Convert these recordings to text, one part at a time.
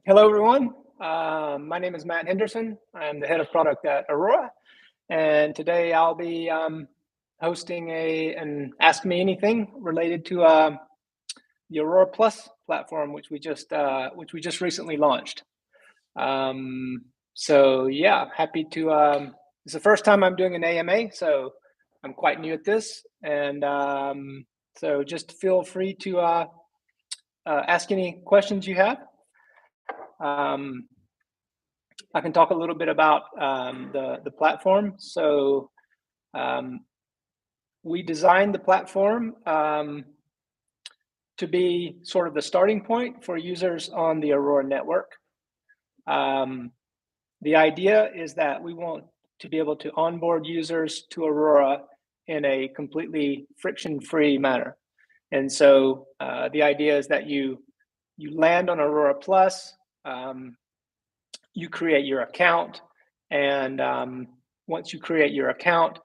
Hello, everyone. My name is Matt Henderson. I'm the head of product at Aurora, and today I'll be hosting an Ask Me Anything related to the Aurora Plus platform, which we just recently launched. So yeah, happy to. It's the first time I'm doing an AMA, so I'm quite new at this, and so just feel free to ask any questions you have. I can talk a little bit about the platform. So we designed the platform to be sort of the starting point for users on the Aurora network. The idea is that we want to be able to onboard users to Aurora in a completely friction-free manner. And so the idea is that you land on Aurora Plus, you create your account, and once you create your account,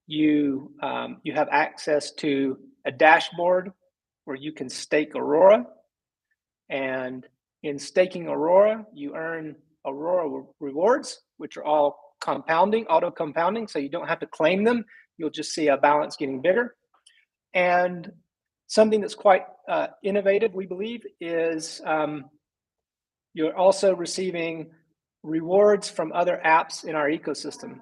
you have access to a dashboard where you can stake Aurora. And in staking Aurora, you earn Aurora rewards, which are all compounding, auto compounding, so you don't have to claim them. You'll just see a balance getting bigger. And something that's quite innovative, we believe, is you're also receiving rewards from other apps in our ecosystem.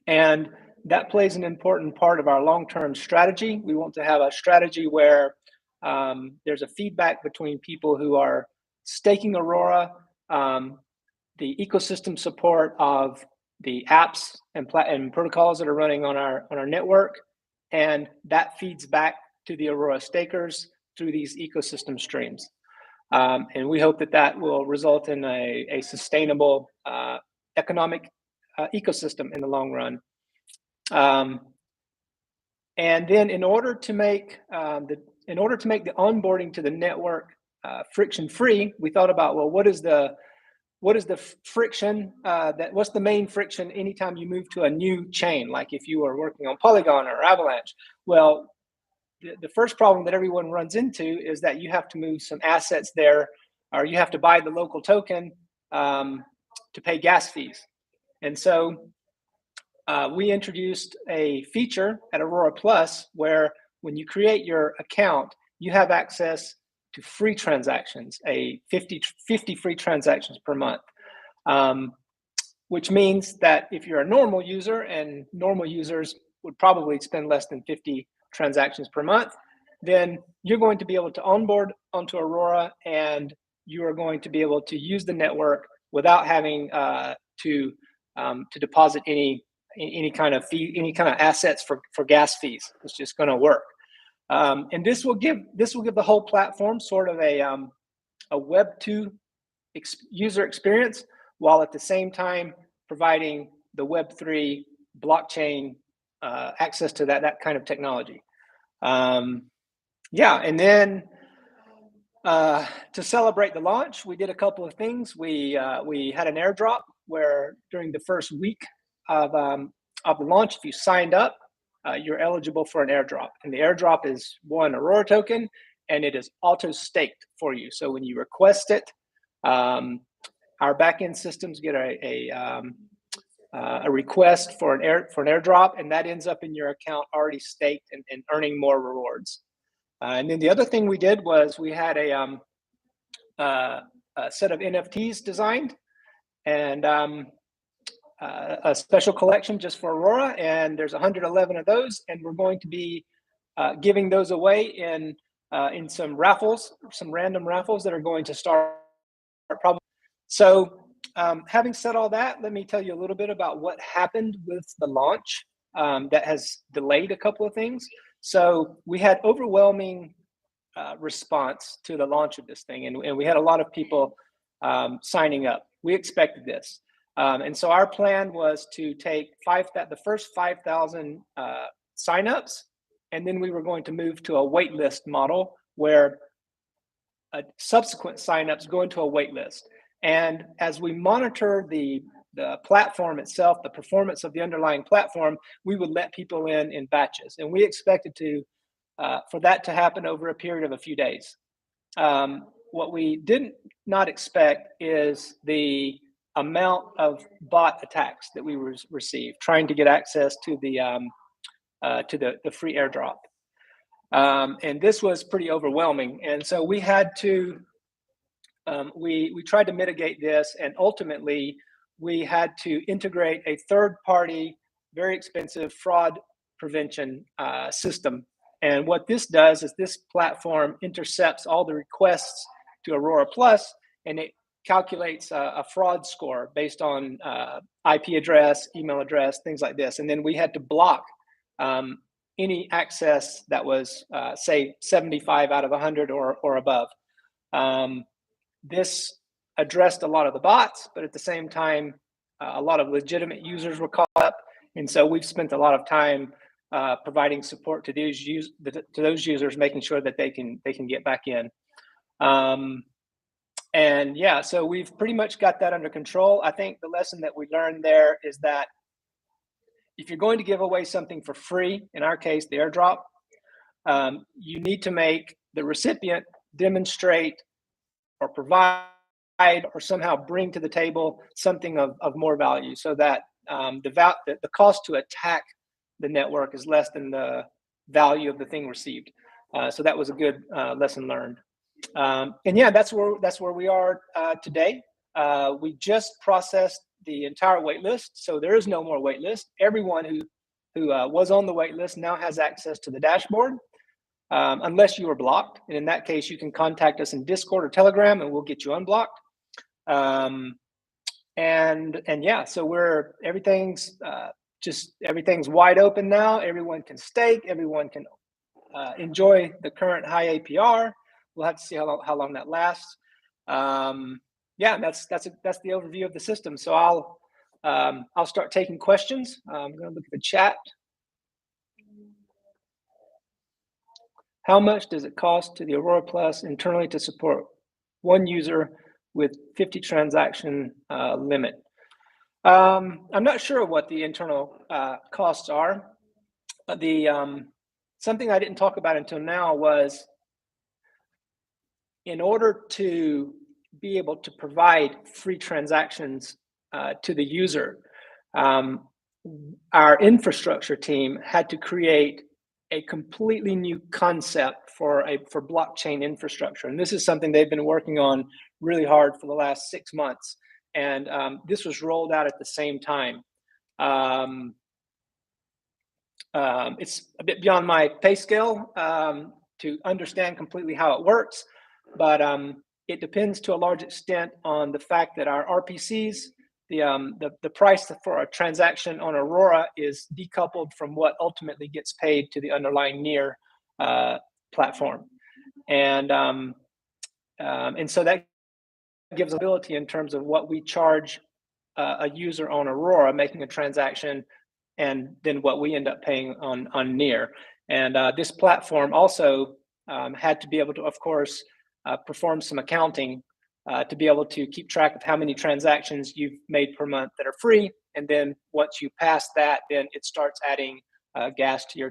And that plays an important part of our long-term strategy. We want to have a strategy where there's a feedback between people who are staking Aurora, the ecosystem support of the apps and protocols that are running on our network, and that feeds back to the Aurora stakers through these ecosystem streams. And we hope that will result in a sustainable economic ecosystem in the long run. And then in order to make the onboarding to the network friction-free, we thought about, well, what is the friction what's the main friction anytime you move to a new chain, like if you are working on Polygon or Avalanche? Well, the first problem that everyone runs into is that you have to move some assets there, or you have to buy the local token to pay gas fees. And so we introduced a feature at Aurora Plus where when you create your account, you have access to free transactions, 50 free transactions per month, which means that if you're a normal user, and normal users would probably spend less than 50 transactions per month, then you're going to be able to onboard onto Aurora, and you are going to be able to use the network without having to deposit any kind of fee, any kind of assets for gas fees. It's just going to work, and this will give the whole platform sort of a Web 2 user experience, while at the same time providing the Web 3 blockchain access to that kind of technology. Yeah, and then to celebrate the launch, we did a couple of things. We had an airdrop where during the first week of the launch, if you signed up, you're eligible for an airdrop. And the airdrop is one Aurora token, and it is auto staked for you. So when you request it, our backend systems get a request for an airdrop, and that ends up in your account already staked and earning more rewards. And then the other thing we did was we had a set of NFTs designed, and a special collection just for Aurora, and there's 111 of those, and we're going to be giving those away in some raffles, some random raffles that are going to start probably. So having said all that, let me tell you a little bit about what happened with the launch that has delayed a couple of things. So we had overwhelming response to the launch of this thing, and we had a lot of people signing up. We expected this. And so our plan was to take the first 5,000 signups, and then we were going to move to a wait list model where subsequent signups go into a wait list. And as we monitor the platform itself, the performance of the underlying platform, we would let people in batches. And we expected for that to happen over a period of a few days. what we did not expect is the amount of bot attacks that we received trying to get access to the free airdrop. And this was pretty overwhelming. And so we had to, we tried to mitigate this, and ultimately we had to integrate a third-party, very expensive fraud prevention system. And what this does is this platform intercepts all the requests to Aurora Plus, and it calculates a fraud score based on IP address, email address, things like this. And then we had to block any access that was, say, 75 out of 100 or above. This addressed a lot of the bots, but at the same time, a lot of legitimate users were caught up. And so we've spent a lot of time providing support to those users, making sure that they can get back in. And yeah, so we've pretty much got that under control. I think the lesson that we learned there is that if you're going to give away something for free, in our case, the airdrop, you need to make the recipient demonstrate or provide or somehow bring to the table something of more value, so that the cost to attack the network is less than the value of the thing received. So that was a good lesson learned. And yeah, that's where we are today. We just processed the entire wait list, so there is no more wait list. Everyone who was on the wait list now has access to the dashboard, unless you were blocked. And in that case, you can contact us in Discord or Telegram, and we'll get you unblocked. And yeah, so everything's wide open now. Everyone can stake. Everyone can enjoy the current high APR. We'll have to see how long that lasts. Yeah, that's the overview of the system. So I'll start taking questions. I'm going to look at the chat. How much does it cost to the Aurora Plus internally to support one user with 50 transaction limit? I'm not sure what the internal costs are. Something I didn't talk about until now was, in order to be able to provide free transactions to the user, our infrastructure team had to create a completely new concept for blockchain infrastructure. And this is something they've been working on really hard for the last 6 months. And this was rolled out at the same time. It's a bit beyond my pay scale to understand completely how it works, but it depends to a large extent on the fact that our RPCs, the price for a transaction on Aurora is decoupled from what ultimately gets paid to the underlying near platform, and so that gives ability in terms of what we charge a user on Aurora making a transaction, and then what we end up paying on near. And this platform also had to be able to, of course, perform some accounting to be able to keep track of how many transactions you've made per month that are free. And then once you pass that, then it starts adding gas to your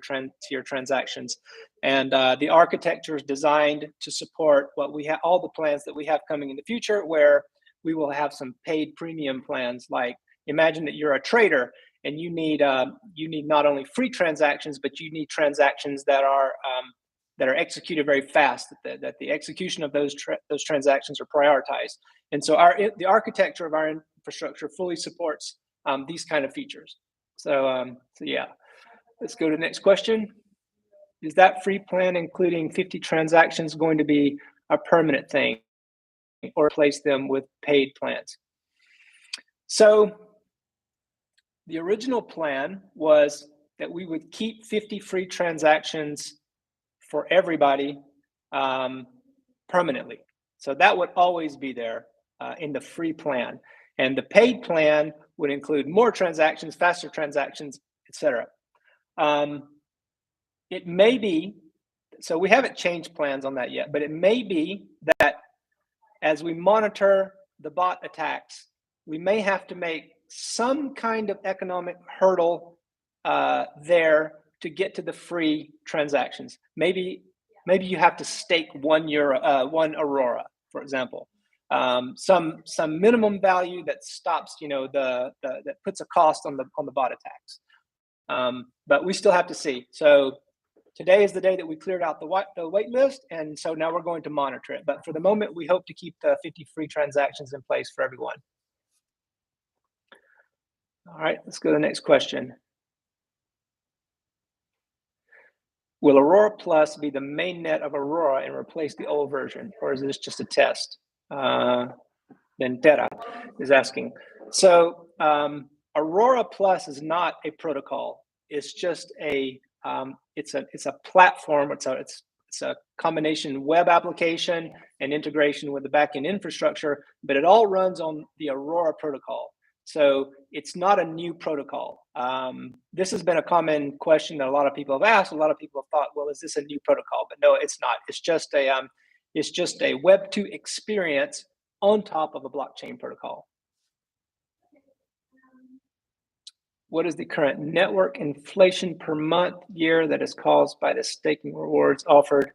transactions. And the architecture is designed to support what we have, all the plans that we have coming in the future, where we will have some paid premium plans. Like, imagine that you're a trader and you need not only free transactions, but you need transactions that are executed very fast, that the execution of those transactions are prioritized. And so the architecture of our infrastructure fully supports these kind of features. So yeah, let's go to the next question. Is that free plan, including 50 transactions, going to be a permanent thing, or replace them with paid plans? So the original plan was that we would keep 50 free transactions for everybody permanently. So that would always be there in the free plan. And the paid plan would include more transactions, faster transactions, etc. It may be, so we haven't changed plans on that yet, but it may be that as we monitor the bot attacks, we may have to make some kind of economic hurdle there to get to the free transactions. Maybe you have to stake one Aurora, for example. Some minimum value that stops, that puts a cost on the bot attacks. But we still have to see. So today is the day that we cleared out the wait list, and so now we're going to monitor it. But for the moment, we hope to keep the 50 free transactions in place for everyone. All right, let's go to the next question. Will Aurora Plus be the main net of Aurora and replace the old version, or is this just a test? Then Terra is asking. So Aurora Plus is not a protocol. It's just it's a platform. It's a combination web application and integration with the backend infrastructure, but it all runs on the Aurora protocol. So it's not a new protocol. This has been a common question that a lot of people have asked. A lot of people have thought, well, is this a new protocol? But no, it's not. It's just a Web 2 experience on top of a blockchain protocol. What is the current network inflation per month year that is caused by the staking rewards offered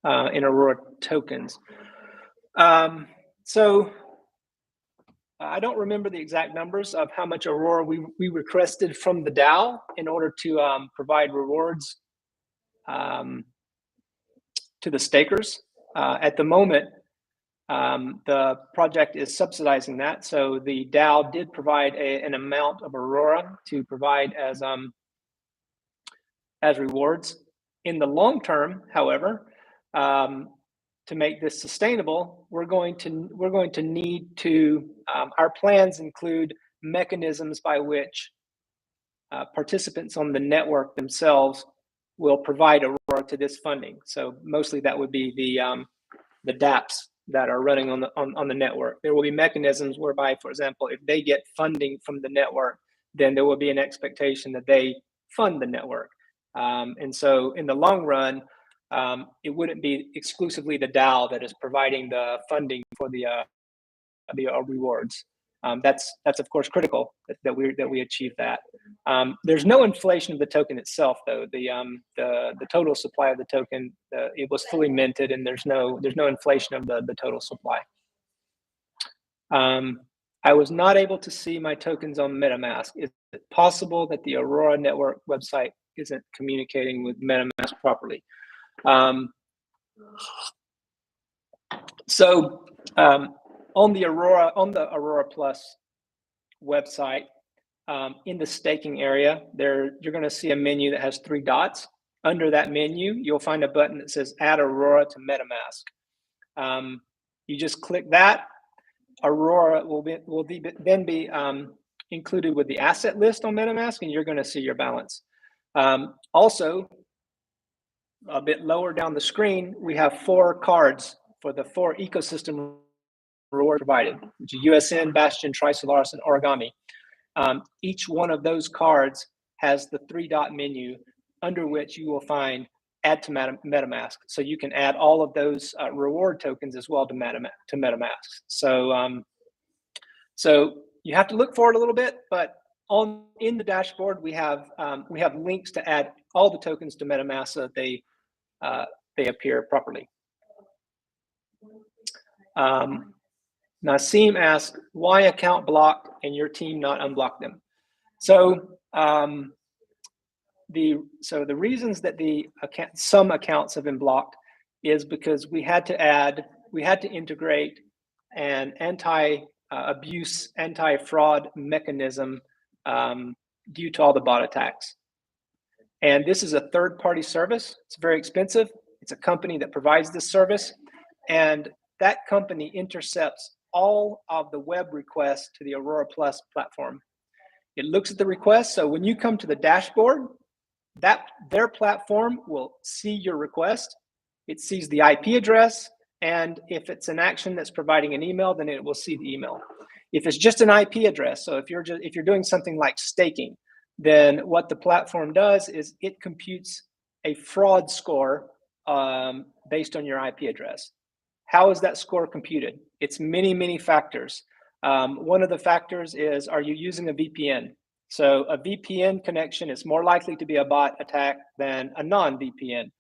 in Aurora tokens? So I don't remember the exact numbers of how much Aurora we requested from the DAO in order to provide rewards to the stakers. At the moment, the project is subsidizing that. So the DAO did provide an amount of Aurora to provide as rewards. In the long term, however, to make this sustainable, we're going to need to, our plans include mechanisms by which participants on the network themselves will provide Aurora to this funding. So mostly that would be the dApps that are running on the network. There will be mechanisms whereby, for example, if they get funding from the network, then there will be an expectation that they fund the network. And so in the long run, it wouldn't be exclusively the DAO that is providing the funding for the rewards. That's of course critical that we achieve that. There's no inflation of the token itself, though. The total supply of the token, it was fully minted, and there's no inflation of the total supply. I was not able to see my tokens on MetaMask. Is it possible that the Aurora network website isn't communicating with MetaMask properly? On the Aurora Plus website, in the staking area, you're going to see a menu that has 3 dots. Under that menu, you'll find a button that says Add Aurora to MetaMask. You just click that. Aurora will then be included with the asset list on MetaMask, and you're going to see your balance. Also, a bit lower down the screen, we have 4 cards for the 4 ecosystem reward provided, which is USN, Bastion, Trisolaris, and Origami. Each one of those cards has the 3-dot menu under which you will find Add to MetaMask. So you can add all of those reward tokens as well to MetaMask. So you have to look for it a little bit, but in the dashboard we have links to add all the tokens to MetaMask so that they appear properly. Nasim asks, why account blocked and your team not unblock them? So the reasons that some accounts have been blocked is because we had to integrate an anti-abuse, anti-fraud mechanism due to all the bot attacks. And this is a third-party service. It's very expensive. It's a company that provides this service, and that company intercepts all of the web requests to the Aurora Plus platform. It looks at the request. So when you come to the dashboard, their platform will see your request. It sees the IP address, and if it's an action that's providing an email, then it will see the email. If it's just an IP address, so if you're doing something like staking, then what the platform does is it computes a fraud score based on your IP address. How is that score computed? It's many factors. One of the factors is, are you using a VPN? So a VPN connection is more likely to be a bot attack than a non-VPN.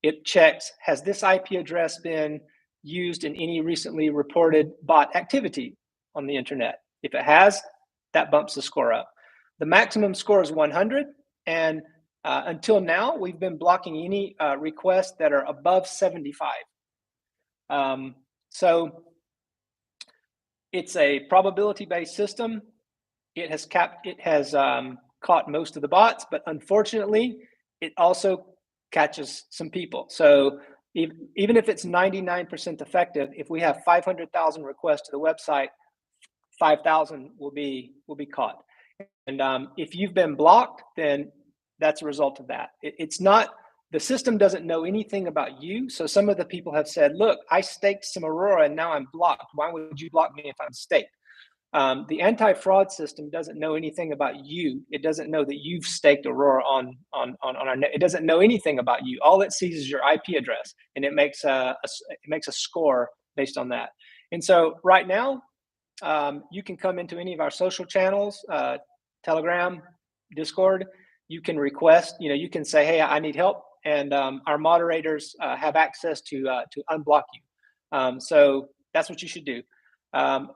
It checks, has this IP address been used in any recently reported bot activity on the internet. If it has, that bumps the score up. The maximum score is 100, and until now, we've been blocking any requests that are above 75. So it's a probability-based system. It has caught most of the bots, but unfortunately, it also catches some people. So even if it's 99% effective, if we have 500,000 requests to the website, 5,000 will be caught. And if you've been blocked, then that's a result of that. It's not, the system doesn't know anything about you. So some of the people have said, look, I staked some Aurora and now I'm blocked. Why would you block me if I'm staked? The anti-fraud system doesn't know anything about you. It doesn't know that you've staked Aurora on our net. It doesn't know anything about you. All it sees is your IP address, and it makes a score based on that. And so right now, you can come into any of our social channels, Telegram, Discord. You can request, you can say, hey, I need help. And our moderators have access to unblock you. So that's what you should do.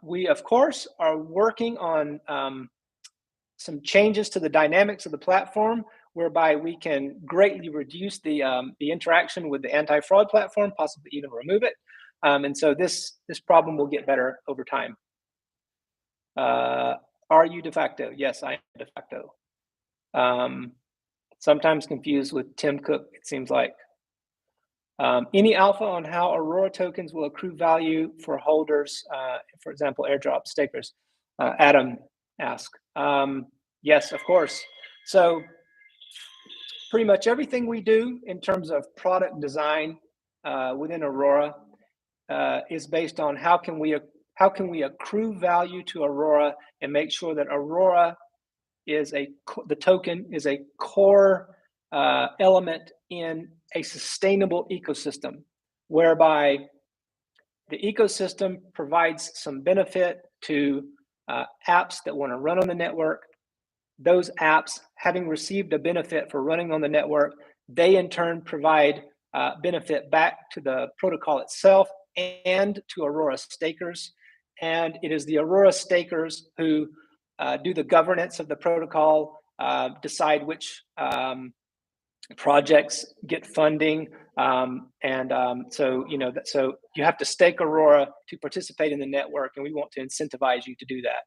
We, of course, are working on some changes to the dynamics of the platform, whereby we can greatly reduce the interaction with the anti-fraud platform, possibly even remove it. And so this problem will get better over time. Are you de facto? Yes, I am de facto. Sometimes confused with Tim Cook, it seems like. Any alpha on how Aurora tokens will accrue value for holders, for example, airdrop stakers? Adam asked. Yes, of course. So pretty much everything we do in terms of product design within Aurora is based on how can we accrue value to Aurora and make sure that Aurora is the token is a core element in a sustainable ecosystem, whereby the ecosystem provides some benefit to apps that want to run on the network. Those apps, having received a benefit for running on the network, they in turn provide benefit back to the protocol itself and to Aurora stakers. And it is the Aurora stakers who do the governance of the protocol, decide which projects get funding, so you have to stake Aurora to participate in the network, and we want to incentivize you to do that.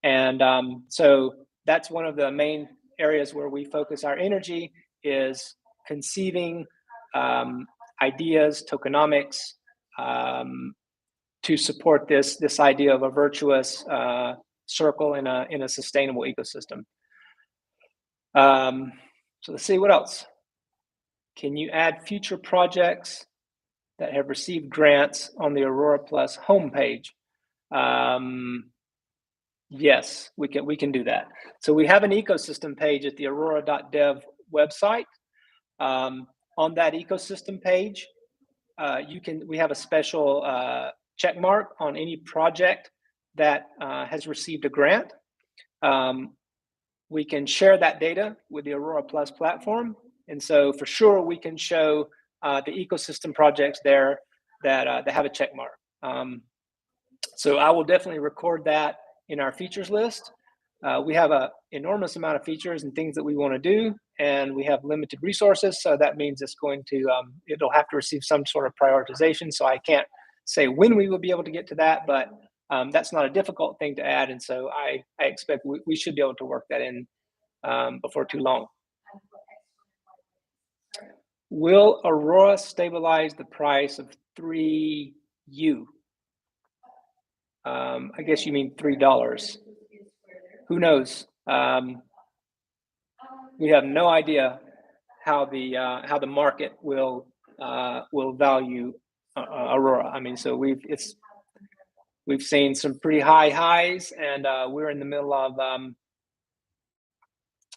And so that's one of the main areas where we focus our energy, is conceiving ideas, tokenomics, to support this idea of a virtuous circle in a sustainable ecosystem. So let's see what else. Can you add future projects that have received grants on the Aurora Plus homepage? Yes, we can do that. So we have an ecosystem page at the aurora.dev website. On that ecosystem page, we have a special check mark on any project that has received a grant. We can share that data with the Aurora Plus platform. And so for sure, we can show the ecosystem projects there that have a check mark. So I will definitely record that in our features list. We have an enormous amount of features and things that we want to do, and we have limited resources. So that means it's going to, it'll have to receive some sort of prioritization. So I can't say when we will be able to get to that, but that's not a difficult thing to add. And so I expect we should be able to work that in before too long. Will Aurora stabilize the price of 3U? I guess you mean $3. Who knows? We have no idea how the market will value Aurora. I mean, so we've seen some pretty high highs, and we're in the middle of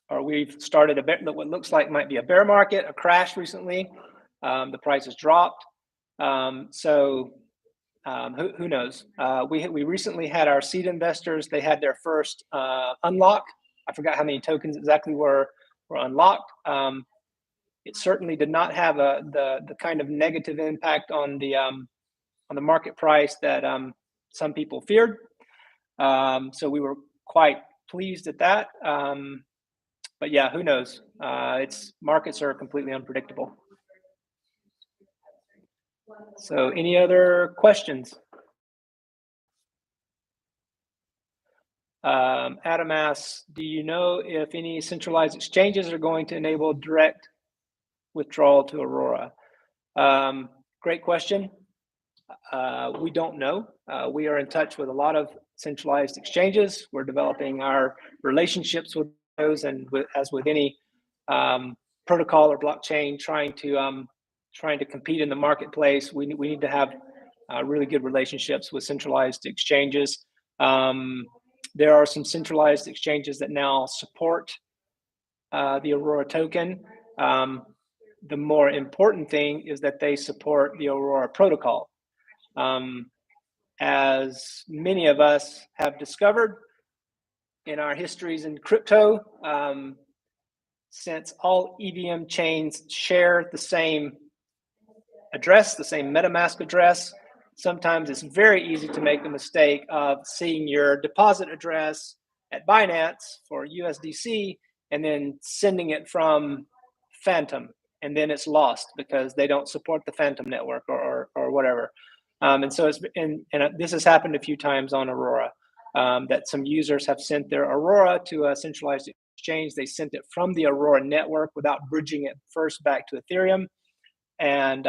or we've started what looks like might be a bear market, a crash recently. The price has dropped. So who knows? We recently had our seed investors. They had their first unlock. I forgot how many tokens exactly were unlocked. It certainly did not have the kind of negative impact on the the market price that some people feared. So we were quite pleased at that. But yeah, who knows? Markets are completely unpredictable. So any other questions? Adam asks, do you know if any centralized exchanges are going to enable direct withdrawal to Aurora? Great question. We don't know. We are in touch with a lot of centralized exchanges. We're developing our relationships with those, and as with any protocol or blockchain trying to compete in the marketplace, we need to have really good relationships with centralized exchanges. There are some centralized exchanges that now support the Aurora token. The more important thing is that they support the Aurora protocol. As many of us have discovered in our histories in crypto, since all EVM chains share the same address, the same MetaMask address, sometimes it's very easy to make the mistake of seeing your deposit address at Binance for USDC and then sending it from Phantom, and then it's lost because they don't support the Phantom network or whatever. And so this has happened a few times on Aurora, that some users have sent their Aurora to a centralized exchange. They sent it from the Aurora network without bridging it first back to Ethereum, and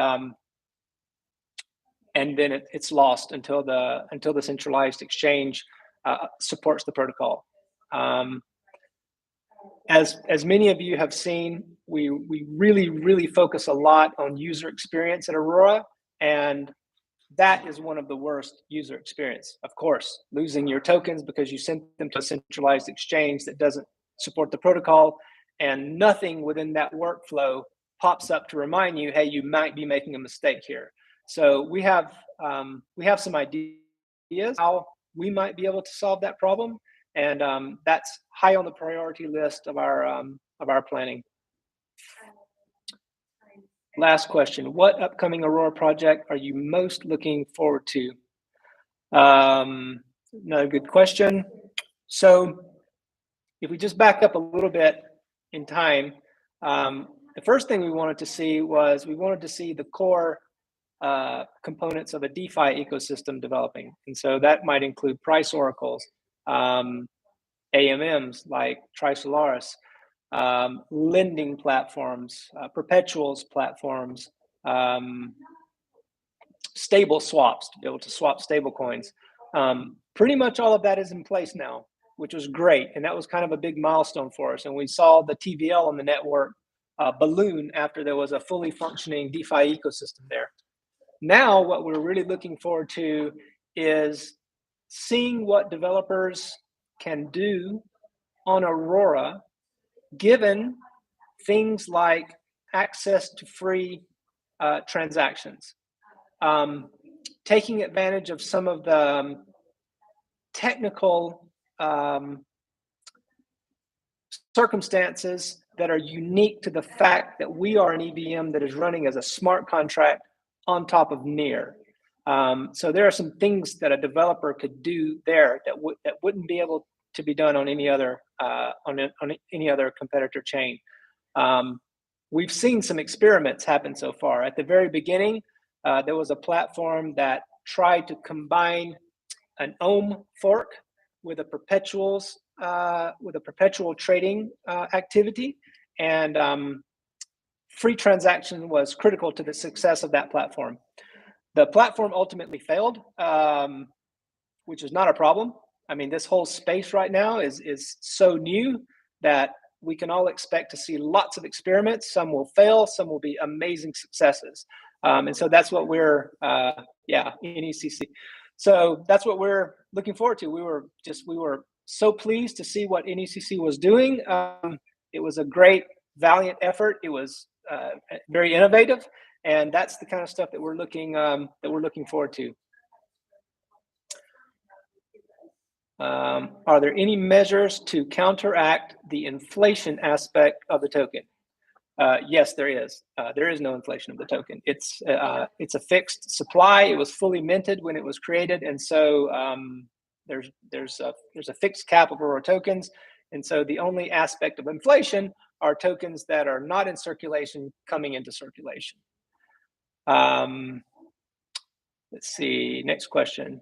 then it's lost until the centralized exchange supports the protocol. As many of you have seen, we really focus a lot on user experience at Aurora, and that is one of the worst user experience. Of course, losing your tokens because you sent them to a centralized exchange that doesn't support the protocol, and nothing within that workflow pops up to remind you, hey, you might be making a mistake here. So we have some ideas how we might be able to solve that problem, and that's high on the priority list of our planning. Last question: what upcoming Aurora project are you most looking forward to? Another good question. So if we just back up a little bit in time, the first thing we wanted to see the core components of a DeFi ecosystem developing. And so that might include price oracles, AMMs like Trisolaris, lending platforms, perpetuals platforms, stable swaps to be able to swap stable coins. Pretty much all of that is in place now, which was great. And that was kind of a big milestone for us. And we saw the TVL on the network balloon after there was a fully functioning DeFi ecosystem there. Now, what we're really looking forward to is seeing what developers can do on Aurora, given things like access to free transactions, taking advantage of some of the technical circumstances that are unique to the fact that we are an EVM that is running as a smart contract on top of Near. So there are some things that a developer could do there that wouldn't be able to be done on any other any other competitor chain. We've seen some experiments happen so far. At the very beginning, there was a platform that tried to combine an ohm fork with a perpetual trading activity, and free transaction was critical to the success of that platform. The platform ultimately failed, which is not a problem. I mean, this whole space right now is so new that we can all expect to see lots of experiments. Some will fail, some will be amazing successes. And so that's what we're, NECC. So that's what we're looking forward to. We were so pleased to see what NECC was doing. It was a great, valiant effort. It was very innovative, and that's the kind of stuff that we're looking forward to. Are there any measures to counteract the inflation aspect of the token? Yes, there is. There is no inflation of the token. It's a fixed supply. It was fully minted when it was created, and so there's a fixed cap of Aurora tokens, and so the only aspect of inflation are tokens that are not in circulation coming into circulation. Let's see. Next question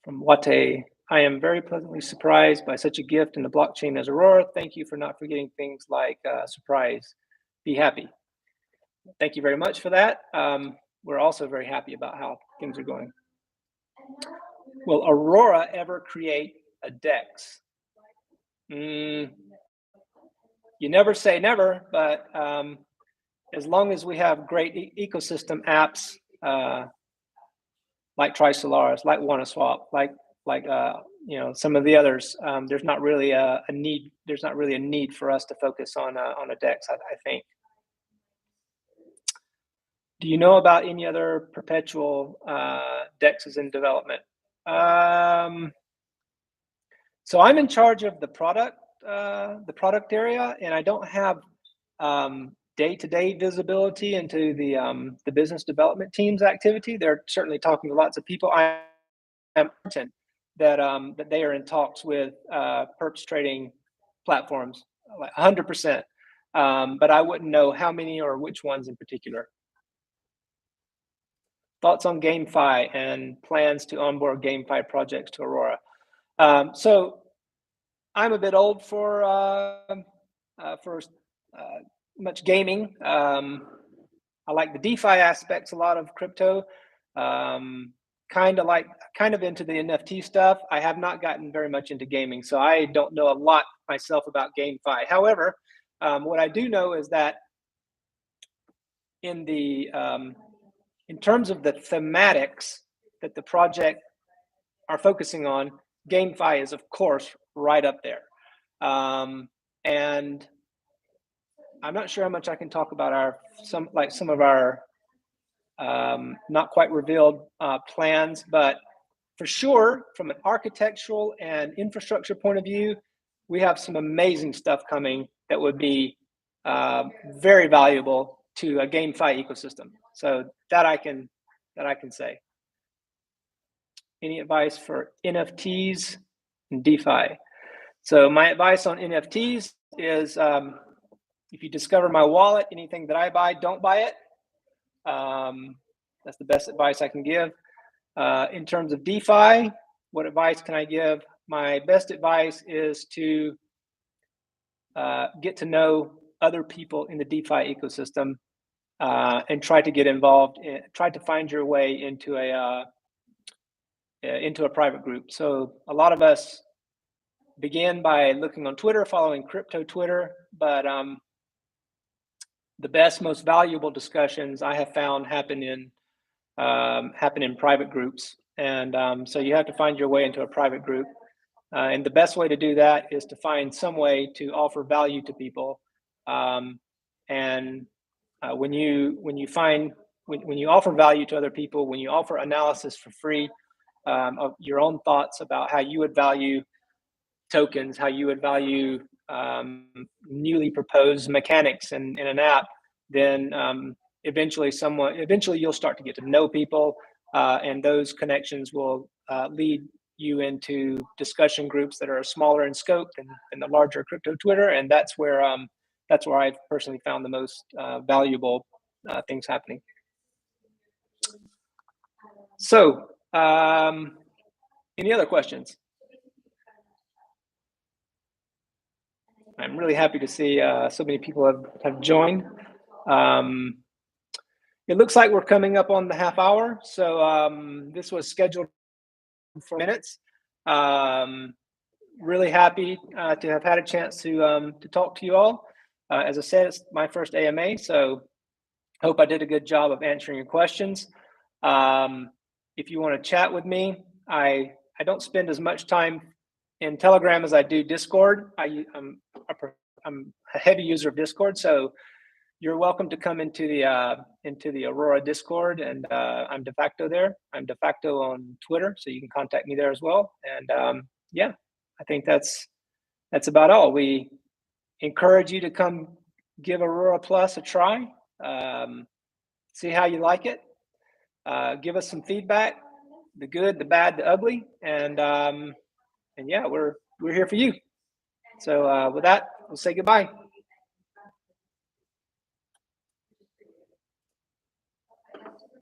from Wate. I am very pleasantly surprised by such a gift in the blockchain as Aurora. Thank you for not forgetting things like surprise. Be happy. Thank you very much for that. We're also very happy about how things are going. Will Aurora ever create a DEX? You never say never, but as long as we have great ecosystem apps like Trisolaris, like WannaSwap, like some of the others, there's not really a need. There's not really a need for us to focus on a DEX. I think. Do you know about any other perpetual DEXs in development? So I'm in charge of the product area, and I don't have day-to-day visibility into the business development team's activity. They're certainly talking to lots of people. I am certain that they are in talks with perps trading platforms, like 100%. But I wouldn't know how many or which ones in particular. Thoughts on GameFi and plans to onboard GameFi projects to Aurora. So I'm a bit old for much gaming. I like the DeFi aspects a lot of crypto. Kind of into the NFT stuff. I have not gotten very much into gaming, so I don't know a lot myself about GameFi. However, what I do know is that in terms of the thematics that the project are focusing on, GameFi is of course right up there. And I'm not sure how much I can talk about some of our not quite revealed plans, but for sure, from an architectural and infrastructure point of view, we have some amazing stuff coming that would be very valuable to a GameFi ecosystem. So that I can say. Any advice for NFTs and DeFi? So my advice on NFTs is, if you discover my wallet, anything that I buy, don't buy it. That's the best advice I can give. In terms of DeFi, what advice can I give? My best advice is to get to know other people in the DeFi ecosystem and try to get involved. Try to find your way into a private group. So a lot of us begin by looking on Twitter, following crypto Twitter, but the best, most valuable discussions I have found happen in private groups. And so you have to find your way into a private group. And the best way to do that is to find some way to offer value to people. When you offer value to other people, when you offer analysis for free of your own thoughts about how you would value tokens, how you would value newly proposed mechanics in an app, then eventually you'll start to get to know people, and those connections will lead you into discussion groups that are smaller in scope than the larger crypto Twitter, and that's where I've personally found the most valuable things happening. So, any other questions? I'm really happy to see so many people have joined. It looks like we're coming up on the half hour, so this was scheduled for minutes. Really happy to have had a chance to talk to you all. As I said, it's my first AMA, so hope I did a good job of answering your questions. If you want to chat with me, I don't spend as much time in Telegram as I do Discord. I'm a heavy user of Discord, so you're welcome to come into the Aurora Discord, and I'm de facto there. I'm de facto on Twitter, so you can contact me there as well. And yeah, I think that's about all. We encourage you to come give Aurora Plus a try. See how you like it. Give us some feedback, the good, the bad, the ugly, and yeah, we're here for you. So with that, we'll say goodbye.